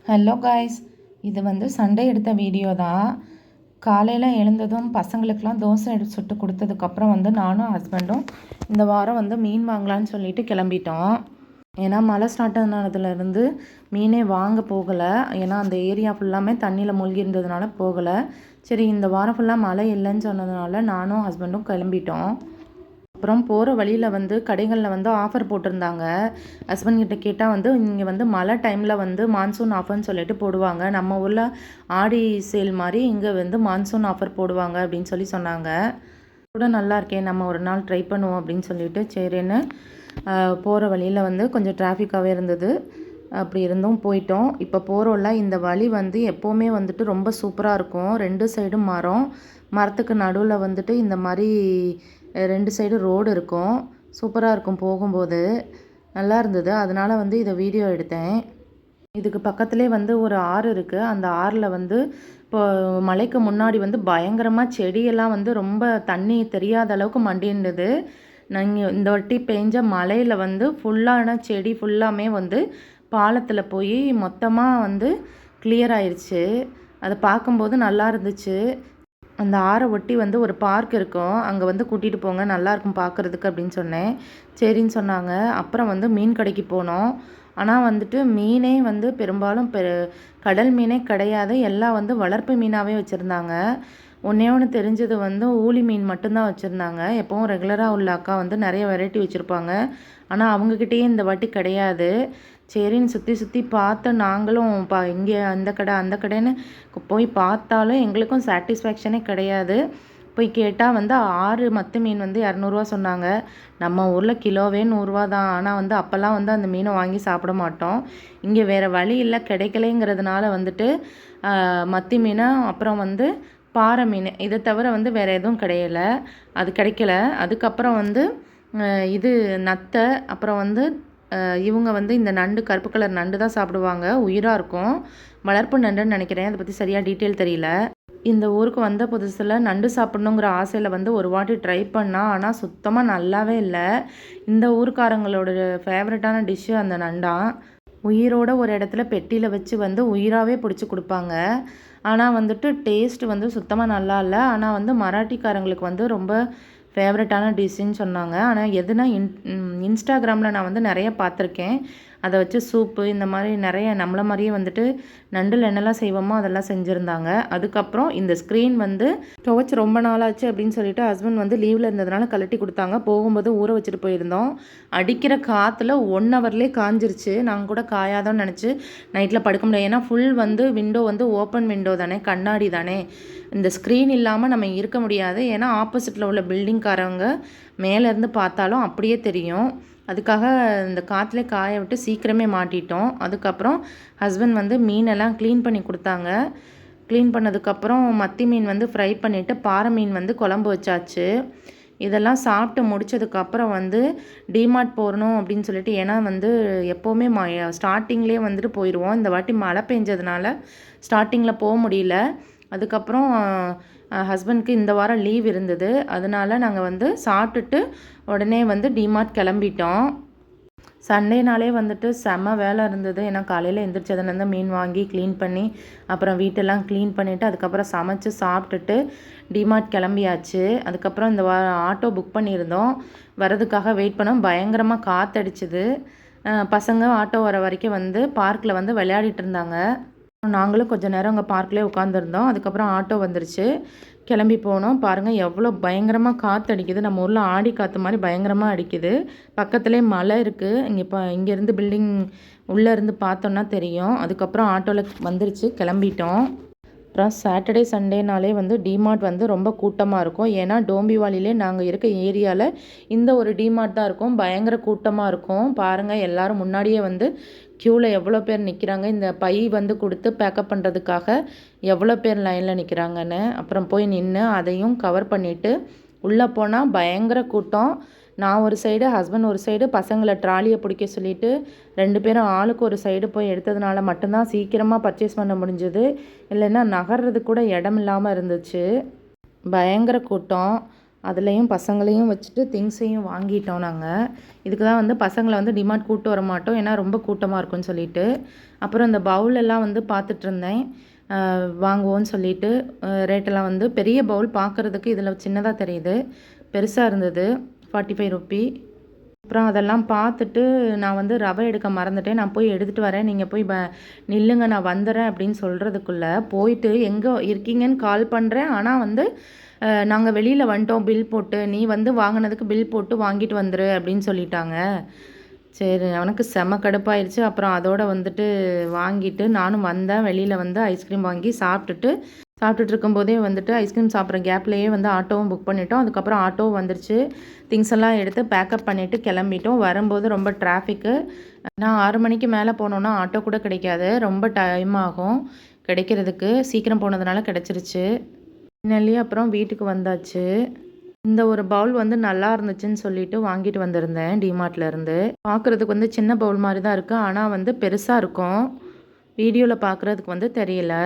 Hello guys, இது வந்து Sunday எடுத்த வீடியோ தான். காலையில் எழுந்ததும் பசங்களுக்கெலாம் தோசை எடுத்து சுட்டு கொடுத்ததுக்கப்புறம் வந்து நானும் ஹஸ்பண்டும் இந்த வாரம் வந்து மீன் வாங்கலான்னு சொல்லிட்டு கிளம்பிட்டோம். ஏன்னா மழை ஸ்டார்ட் ஆனதுலேருந்து மீனே வாங்க போகலை. ஏன்னா அந்த ஏரியா ஃபுல்லாமே தண்ணியில் மூழ்கி இருந்ததுனால போகலை. சரி, இந்த வாரம் ஃபுல்லாக மழை இல்லைன்னு சொன்னதுனால நானும் ஹஸ்பண்டும் கிளம்பிட்டோம். அப்புறம் போகிற வழியில் வந்து கடைகளில் வந்து ஆஃபர் போட்டிருந்தாங்க. ஹஸ்பண்ட் கிட்ட கேட்டால் வந்து இங்கே வந்து மழை டைமில் வந்து மான்சூன் ஆஃபர்னு சொல்லிட்டு போடுவாங்க. நம்ம ஊரில் ஆடி சேல் மாதிரி இங்கே வந்து மான்சூன் ஆஃபர் போடுவாங்க அப்படின்னு சொல்லி சொன்னாங்க. கூட நல்லா இருக்கே, நம்ம ஒரு நாள் ட்ரை பண்ணுவோம் அப்படின்னு சொல்லிட்டு சரின்னு போகிற வழியில் வந்து கொஞ்சம் டிராஃபிக்காகவே இருந்தது. அப்படி இருந்தும் போயிட்டோம். இப்போ போகிறோம்ல, இந்த வழி வந்து எப்போவுமே வந்துட்டு ரொம்ப சூப்பராக இருக்கும். 2 சைடும் மரத்துக்கு நடுவில் வந்துட்டு இந்த மாதிரி 2 சைடு ரோடு இருக்கும். சூப்பராக இருக்கும், போகும்போது நல்லா இருந்தது. அதனால் வந்து இதை வீடியோ எடுத்தேன். இதுக்கு பக்கத்துலேயே வந்து ஒரு ஆறு இருக்குது. அந்த ஆறில் வந்து இப்போ மழைக்கு முன்னாடி வந்து பயங்கரமாக செடியெல்லாம் வந்து ரொம்ப தண்ணி தெரியாத அளவுக்கு மண்டியிருந்தது. நாங்கள் இந்த வாட்டி பெஞ்ச மழையில் வந்து ஃபுல்லான செடி ஃபுல்லாமே வந்து பாலத்தில் போய் மொத்தமாக வந்து கிளியர் ஆயிடுச்சு. அதை பார்க்கும்போது நல்லா இருந்துச்சு. அந்த ஆறை ஒட்டி வந்து ஒரு பார்க் இருக்கும், அங்கே வந்து கூட்டிகிட்டு போங்க, நல்லாயிருக்கும் பார்க்குறதுக்கு அப்படின்னு சொன்னேன். சரின்னு சொன்னாங்க. அப்புறம் வந்து மீன் கடைக்கு போனோம். ஆனால் வந்துட்டு மீனே வந்து பெரும்பாலும் கடல் மீனே கிடையாது. எல்லாம் வந்து வளர்ப்பு மீனாகவே வச்சுருந்தாங்க. ஒன்றே ஒன்று தெரிஞ்சது வந்து ஊளி மீன் மட்டும்தான் வச்சுருந்தாங்க. எப்போவும் ரெகுலராக உள்ள அக்கா வந்து நிறைய வெரைட்டி வச்சுருப்பாங்க. ஆனால் அவங்கக்கிட்டேயே இந்த வாட்டி கிடையாது. சரின்னு சுற்றி பார்த்து நாங்களும் இங்கே அந்த கடை அந்த கடைன்னு போய் பார்த்தாலும் எங்களுக்கும் சாட்டிஸ்ஃபேக்ஷனே கிடையாது. போய் கேட்டால் வந்து 6 மத்தி மீன் வந்து 200 சொன்னாங்க. நம்ம ஊரில் கிலோவே 100 தான். ஆனால் வந்து அப்போல்லாம் வந்து அந்த மீனை வாங்கி சாப்பிட மாட்டோம். இங்கே வேறு வழி இல்லை, கிடைக்கலைங்கிறதுனால வந்துட்டு மத்தி மீன், அப்புறம் வந்து பாறை மீன், இதை தவிர வந்து வேறு எதுவும் கிடைக்கல. அதுக்கப்புறம் வந்து இது நத்தை, அப்புறம் வந்து இவங்க வந்து இந்த நண்டு, கருப்பு கலர் நண்டு தான் சாப்பிடுவாங்க. உயிராக இருக்கும், வளர்ப்பு நண்டுன்னு நினைக்கிறேன். அதை பற்றி சரியாக டீட்டெயில் தெரியல. இந்த ஊருக்கு வந்த புதுசில் நண்டு சாப்பிட்ணுங்கிற ஆசையில் வந்து ஒரு வாட்டி ட்ரை பண்ணால், ஆனால் சுத்தமாக நல்லாவே இல்லை. இந்த ஊருக்காரங்களோட ஃபேவரட்டான டிஷ்ஷு அந்த நண்டான். உயிரோட ஒரு இடத்துல பெட்டியில் வச்சு வந்து உயிராகவே பிடிச்சி கொடுப்பாங்க. ஆனால் வந்துட்டு டேஸ்ட்டு வந்து சுத்தமாக நல்லா இல்லை. ஆனால் வந்து மராட்டிக்காரங்களுக்கு வந்து ரொம்ப ஃபேவரட்டான டிஷ்ஷுன்னு சொன்னாங்க. ஆனால் எதுனா இன்ஸ்டாகிராமில் நான் வந்து நிறைய பார்த்துருக்கேன். அதை வச்சு சூப்பு இந்த மாதிரி நிறைய நம்மளை மாதிரியே வந்துட்டு நண்டில் என்னெல்லாம் செய்வோமோ அதெல்லாம் செஞ்சுருந்தாங்க. அதுக்கப்புறம் இந்த ஸ்க்ரீன் வந்து துவைச்சி ரொம்ப நாளாச்சு அப்படின்னு சொல்லிட்டு ஹஸ்பண்ட் வந்து லீவில் இருந்ததுனால கழட்டி கொடுத்தாங்க. போகும்போது ஊற வச்சுட்டு போயிருந்தோம். அடிக்கிற காற்றுல 1 ஹவர்லேயே காஞ்சிருச்சு. நாங்கள் கூட காயாதோன்னு நினச்சி நைட்டில் படுக்க முடியாது. ஏன்னா ஃபுல் வந்து விண்டோ வந்து ஓப்பன் விண்டோ தானே, கண்ணாடி தானே. இந்த ஸ்க்ரீன் இல்லாமல் நம்ம இருக்க முடியாது. ஏன்னா ஆப்போசிட்டில் உள்ள பில்டிங்காரவங்க மேலேருந்து பார்த்தாலும் அப்படியே தெரியும். அதுக்காக இந்த காற்றுல காய விட்டு சீக்கிரமே மாட்டிட்டோம். அதுக்கப்புறம் ஹஸ்பண்ட் வந்து மீனெல்லாம் க்ளீன் பண்ணி கொடுத்தாங்க. க்ளீன் பண்ணதுக்கப்புறம் மத்தி மீன் வந்து ஃப்ரை பண்ணிவிட்டு பாறை மீன் வந்து குழம்பு வச்சாச்சு. இதெல்லாம் சாப்பிட்டு முடித்ததுக்கப்புறம் வந்து டிமார்ட் போகணும் அப்படின்னு சொல்லிட்டு, ஏன்னா வந்து எப்போவுமே ஸ்டார்டிங்லேயே வந்துட்டு போயிடுவோம். இந்த வாட்டி மழை பெஞ்சதுனால ஸ்டார்டிங்கில் போக முடியல. அதுக்கப்புறம் ஹஸ்பண்ட்க்கு இந்த வாரம் லீவ் இருந்தது. அதனால நாங்கள் வந்து சாப்பிட்டுட்டு உடனே வந்து டிமார்ட் கிளம்பிட்டோம். சண்டேனாலே வந்துட்டு செம்ம வேலை இருந்தது. ஏன்னா காலையில் எந்திரிச்சதுலேருந்து மீன் வாங்கி க்ளீன் பண்ணி, அப்புறம் வீட்டெல்லாம் க்ளீன் பண்ணிவிட்டு, அதுக்கப்புறம் சமைச்சு சாப்பிட்டுட்டு டிமார்ட் கிளம்பியாச்சு. அதுக்கப்புறம் இந்த வாரம் ஆட்டோ புக் பண்ணியிருந்தோம். வரதுக்காக வெயிட் பண்ணோம். பயங்கரமாக காற்றடிச்சிது. பசங்க ஆட்டோ வர வரைக்கும் வந்து பார்க்கில் வந்து விளையாடிட்டு இருந்தாங்க. நாங்களும் கொஞ்சம் நேரம் அங்கே பார்க்லேயே உட்காந்துருந்தோம். அதுக்கப்புறம் ஆட்டோ வந்துருச்சு, கிளம்பி போனோம். பாருங்கள் எவ்வளோ பயங்கரமாக காற்று அடிக்குது. நம்ம ஊரில் ஆடி காற்று மாதிரி பயங்கரமாக அடிக்குது. பக்கத்துலேயே மலை இருக்குது. இங்கேருந்து பில்டிங் உள்ளேருந்து பார்த்தோன்னா தெரியும். அதுக்கப்புறம் ஆட்டோவில் வந்துருச்சு, கிளம்பிட்டோம். அப்புறம் சாட்டர்டே சண்டேனாலே வந்து டிமார்ட் வந்து ரொம்ப கூட்டமாக இருக்கும். ஏன்னா டோம்பிவாலிலே நாங்கள் இருக்க ஏரியாவில் இந்த ஒரு டிமார்ட் தான் இருக்கும். பயங்கர கூட்டமாக இருக்கும். பாருங்கள் எல்லோரும் முன்னாடியே வந்து க்யூவில் எவ்வளோ பேர் நிற்கிறாங்க. இந்த பை வந்து கொடுத்து பேக்கப் பண்ணுறதுக்காக எவ்வளோ பேர் லைனில் நிற்கிறாங்கன்னு. அப்புறம் போய் நின்று அதையும் கவர் பண்ணிவிட்டு உள்ளே போனால் பயங்கர கூட்டம். நான் ஒரு சைடு, ஹஸ்பண்ட் ஒரு சைடு, பசங்களை ட்ராலியை பிடிக்க சொல்லிவிட்டு 2 பேரும் ஆளுக்கு ஒரு சைடு போய் எடுத்ததுனால மட்டும்தான் சீக்கிரமாக பர்ச்சேஸ் பண்ண முடிஞ்சது. இல்லைன்னா நகர்றது கூட இடம் இல்லாமல் இருந்துச்சு. பயங்கர கூட்டம். அதுலேயும் பசங்களையும் வச்சுட்டு திங்ஸையும் வாங்கிட்டோம் நாங்கள். இதுக்கு தான் வந்து பசங்களை வந்து டிமார்ட் கூப்பிட்டு வர மாட்டோம், ஏன்னா ரொம்ப கூட்டமாக இருக்கும்னு சொல்லிட்டு. அப்புறம் இந்த பவுலெல்லாம் வந்து பார்த்துட்ருந்தேன் வாங்குவோன்னு சொல்லிட்டு. ரேட்டெல்லாம் வந்து பெரிய பவுல் பார்க்குறதுக்கு இதில் சின்னதாக தெரியுது, பெருசாக இருந்தது, 45 ரூபி. அப்புறம் அதெல்லாம் பார்த்துட்டு நான் வந்து ரவை எடுக்க மறந்துட்டேன். நான் போய் எடுத்துகிட்டு வரேன், நீங்கள் போய் நில்லுங்க நான் வந்துடுறேன் அப்படின்னு சொல்கிறதுக்குள்ளே போயிட்டு எங்கே இருக்கீங்கன்னு கால் பண்ணுறேன். ஆனால் வந்து நாங்கள் வெளியில் வந்துட்டோம் பில் போட்டு, நீ வந்து வாங்கினதுக்கு பில் போட்டு வாங்கிட்டு வந்துரு அப்படின்னு சொல்லிட்டாங்க. சரி, அவனுக்கு செம கடுப்பாயிருச்சு. அப்புறம் அதோடு வந்துட்டு வாங்கிட்டு நானும் வந்தேன். வெளியில் வந்து ஐஸ்கிரீம் வாங்கி சாப்பிட்டுட்டு இருக்கும்போதே வந்துட்டு ஐஸ்கிரீம் சாப்பிட்ற கேப்லேயே வந்து ஆட்டோவும் புக் பண்ணிட்டோம். அதுக்கப்புறம் ஆட்டோவும் வந்துருச்சு. திங்ஸ் எல்லாம் எடுத்து பேக்கப் பண்ணிவிட்டு கிளம்பிட்டோம். வரும்போது ரொம்ப டிராஃபிக்கு. நான் 6 மணிக்கு மேலே போனோன்னா ஆட்டோ கூட கிடைக்காது, ரொம்ப டைம் ஆகும் கிடைக்கிறதுக்கு. சீக்கிரம் போனதுனால கிடச்சிருச்சு. ஃபைனலி அப்புறம் வீட்டுக்கு வந்தாச்சு. இந்த ஒரு பவுல் வந்து நல்லா இருந்துச்சுன்னு சொல்லிட்டு வாங்கிட்டு வந்திருந்தேன் டிமார்ட்லேருந்து. பார்க்குறதுக்கு வந்து சின்ன பவுல் மாதிரி தான் இருக்குது, ஆனால் வந்து பெருசாக இருக்கும். வீடியோவில் பார்க்குறதுக்கு வந்து தெரியல.